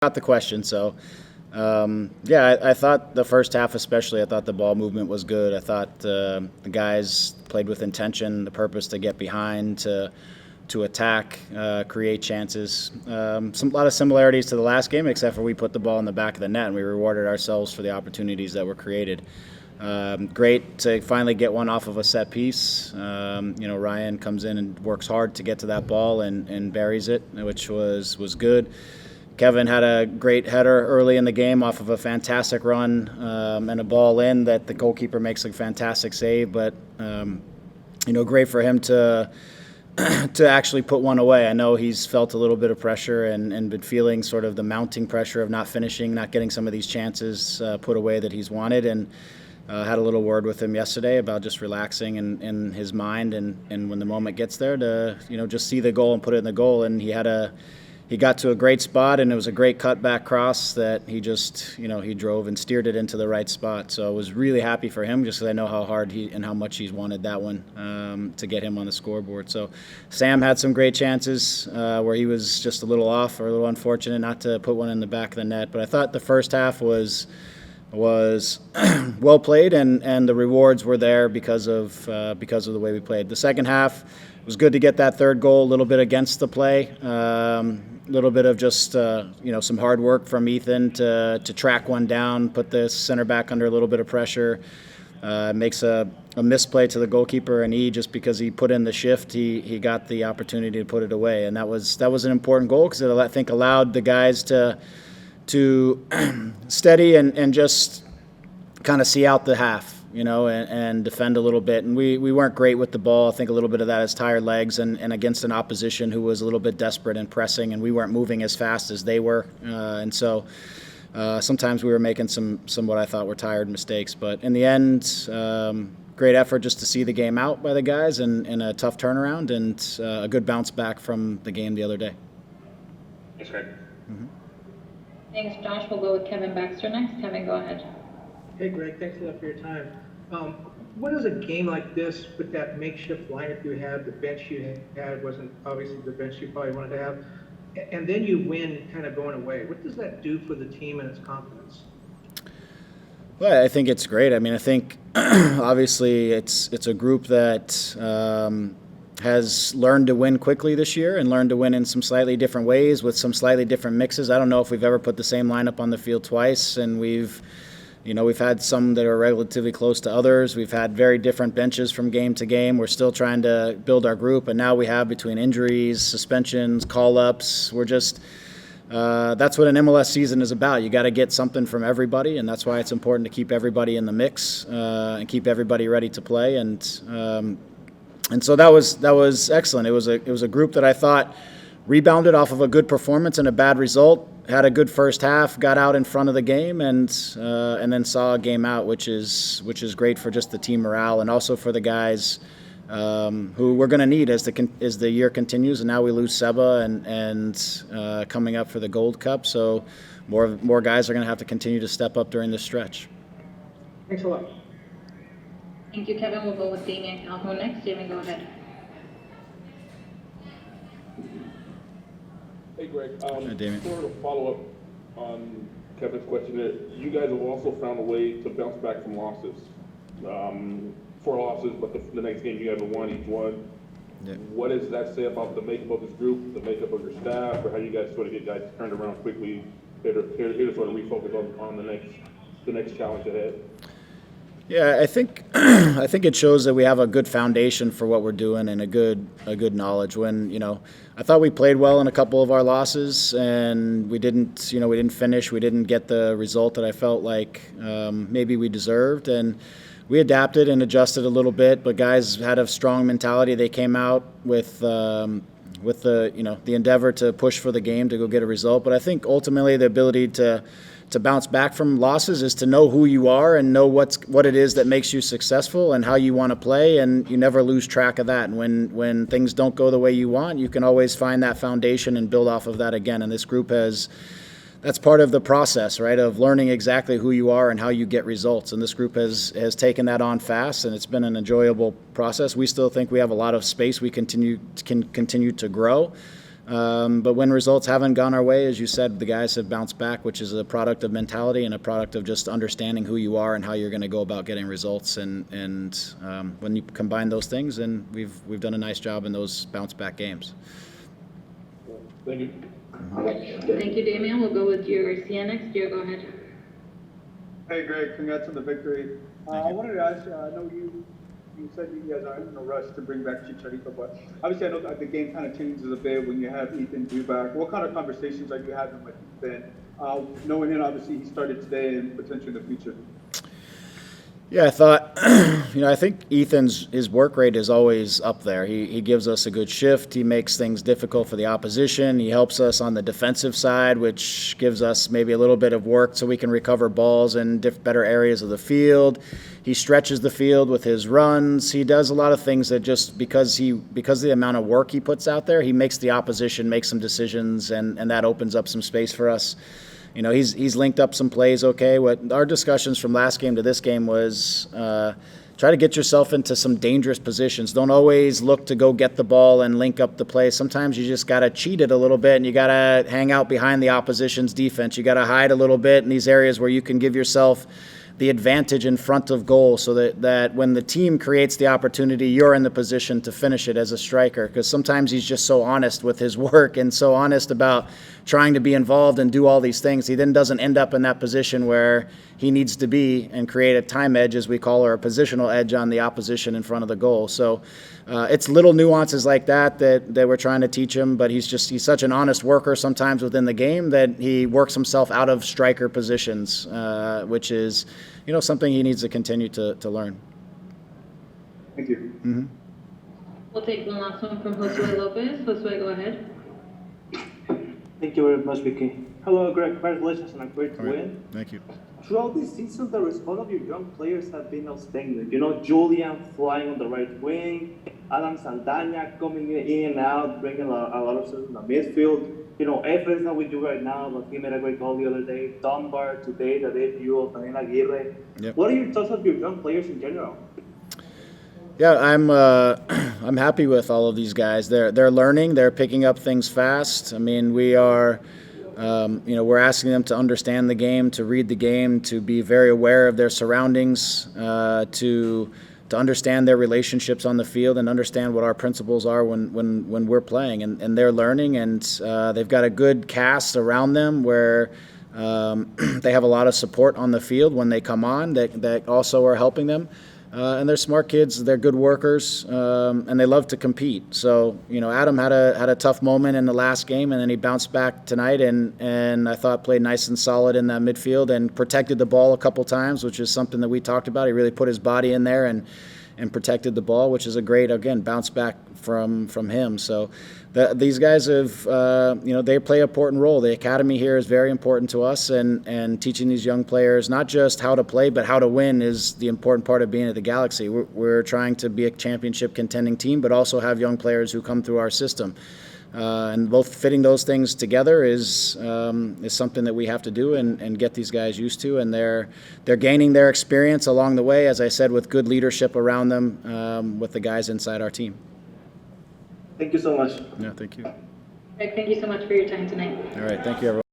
got the question. So, yeah, I thought the first half, especially, I thought the ball movement was good. I thought the guys played with intention, the purpose to get behind, to attack, create chances. A lot of similarities to the last game, except for we put the ball in the back of the net and we rewarded ourselves for the opportunities that were created. Great to finally get one off of a set piece. Ryan comes in and works hard to get to that ball and buries it, which was good. Kevin had a great header early in the game off of a fantastic run and a ball in that the goalkeeper makes a fantastic save. But great for him to actually put one away. I know he's felt a little bit of pressure and been feeling sort of the mounting pressure of not finishing, not getting some of these chances put away that he's wanted. And had a little word with him yesterday about just relaxing in his mind and when the moment gets there to just see the goal and put it in the goal. And he got to a great spot, and it was a great cutback cross that he just, he drove and steered it into the right spot. So I was really happy for him, just because I know how hard and how much he's wanted that one to get him on the scoreboard. So Sam had some great chances where he was just a little off or a little unfortunate not to put one in the back of the net. But I thought the first half was well played, and the rewards were there because of the way we played. The second half, it was good to get that third goal, a little bit against the play. A little bit of just some hard work from Ethan to track one down, put the center back under a little bit of pressure. Makes a misplay to the goalkeeper, and just because he put in the shift, he got the opportunity to put it away, and that was an important goal because it, I think, allowed the guys to steady and just kind of see out the half. And defend a little bit. And we weren't great with the ball. I think a little bit of that is tired legs and against an opposition who was a little bit desperate and pressing, and we weren't moving as fast as they were. And so sometimes we were making some what I thought were tired mistakes. But in the end, great effort just to see the game out by the guys and a tough turnaround and a good bounce back from the game the other day. Thanks, Greg. Mm-hmm. Thanks, Josh. We'll go with Kevin Baxter next. Kevin, go ahead. Hey, Greg, thanks a lot for your time. What is a game like this with that makeshift lineup you had, the bench you had wasn't obviously the bench you probably wanted to have, and then you win kind of going away? What does that do for the team and its confidence? Well, I think it's great. I mean, I think obviously it's a group that has learned to win quickly this year and learned to win in some slightly different ways with some slightly different mixes. I don't know if we've ever put the same lineup on the field twice, and we've had some that are relatively close to others. We've had very different benches from game to game. We're still trying to build our group, and now we have, between injuries, suspensions, call-ups, we're just that's what an MLS season is about. You got to get something from everybody, and that's why it's important to keep everybody in the mix and keep everybody ready to play. And so that was excellent. It was a group that I thought rebounded off of a good performance and a bad result, had a good first half, got out in front of the game, and then saw a game out, which is great for just the team morale and also for the guys who we're going to need as the year continues. And now we lose Seba and coming up for the Gold Cup, so more guys are going to have to continue to step up during this stretch. Thanks a lot. Thank you, Kevin. We'll go with Damien Calhoun next. Damien, go ahead. Hey, Greg. Damien. Sort of follow up on Kevin's question, you guys have also found a way to bounce back from losses. 4 losses, but the next game you guys won each one. Yeah. What does that say about the makeup of this group, the makeup of your staff, or how you guys sort of get guys turned around quickly, here to sort of refocus on the next challenge ahead? Yeah, I think it shows that we have a good foundation for what we're doing and a good knowledge. When I thought we played well in a couple of our losses, and we didn't finish. We didn't get the result that I felt like maybe we deserved, and we adapted and adjusted a little bit. But guys had a strong mentality. They came out with the endeavor to push for the game to go get a result. But I think ultimately the ability to bounce back from losses is to know who you are and know what it is that makes you successful and how you want to play, and you never lose track of that. And when things don't go the way you want, you can always find that foundation and build off of that again. And this group that's part of the process, right, of learning exactly who you are and how you get results. And this group has taken that on fast, and it's been an enjoyable process. We still think we have a lot of space we can continue to grow. But when results haven't gone our way, as you said, the guys have bounced back, which is a product of mentality and a product of just understanding who you are and how you're going to go about getting results. And when you combine those things, and we've done a nice job in those bounce back games. Thank you. Thank you, Damian. We'll go with Garcia next. Gio, go ahead. Hey, Greg, congrats on the victory. I wanted to ask you, I know you said you guys aren't in a rush to bring back Chicharito, but obviously I know that the game kind of changes a bit when you have Ethan due back. What kind of conversations are you having with Ethan, knowing that obviously he started today and potentially in the future? Yeah, I thought, I think his work rate is always up there. He gives us a good shift. He makes things difficult for the opposition. He helps us on the defensive side, which gives us maybe a little bit of work so we can recover balls in better areas of the field. He stretches the field with his runs. He does a lot of things that just because of the amount of work he puts out there, he makes the opposition make some decisions, and that opens up some space for us. He's linked up some plays okay. What our discussions from last game to this game was try to get yourself into some dangerous positions. Don't always look to go get the ball and link up the play. Sometimes you just got to cheat it a little bit, and you got to hang out behind the opposition's defense. You got to hide a little bit in these areas where you can give yourself the advantage in front of goal so that when the team creates the opportunity, you're in the position to finish it as a striker. Because sometimes he's just so honest with his work and so honest about trying to be involved and do all these things. He then doesn't end up in that position where he needs to be and create a time edge, as we call it, or a positional edge on the opposition in front of the goal. So it's little nuances like that we're trying to teach him, but he's such an honest worker sometimes within the game that he works himself out of striker positions, which is something he needs to continue to learn. Thank you. Mm-hmm. We'll take one last one from Josue Lopez. Josue, go ahead. Thank you very much, Vicky. Hello, Greg. Congratulations on a great win. Thank you. Throughout this season, the response of your young players have been outstanding. Julian flying on the right wing, Adam Saldana coming in and out, bringing a lot of stuff in the midfield. Efra's not with you right now, but he made a great goal the other day. Dunbar today, the debut of Daniel Aguirre. Yep. What are your thoughts of your young players in general? Yeah, I'm happy with all of these guys. They're learning. They're picking up things fast. I mean, we are. We're asking them to understand the game, to read the game, to be very aware of their surroundings, to understand their relationships on the field and understand what our principles are when we're playing. And they're learning, and they've got a good cast around them where they have a lot of support on the field when they come on that also are helping them. And they're smart kids. They're good workers, and they love to compete. So, Adam had a tough moment in the last game, and then he bounced back tonight, and I thought played nice and solid in that midfield and protected the ball a couple times, which is something that we talked about. He really put his body in there and protected the ball, which is a great, again, bounce back from him. So these guys have, they play an important role. The academy here is very important to us, and teaching these young players not just how to play, but how to win is the important part of being at the Galaxy. We're trying to be a championship contending team, but also have young players who come through our system. And both fitting those things together is something that we have to do and get these guys used to. And they're gaining their experience along the way, as I said, with good leadership around them, with the guys inside our team. Thank you so much. Yeah, thank you. Greg, thank you so much for your time tonight. All right, thank you, everyone.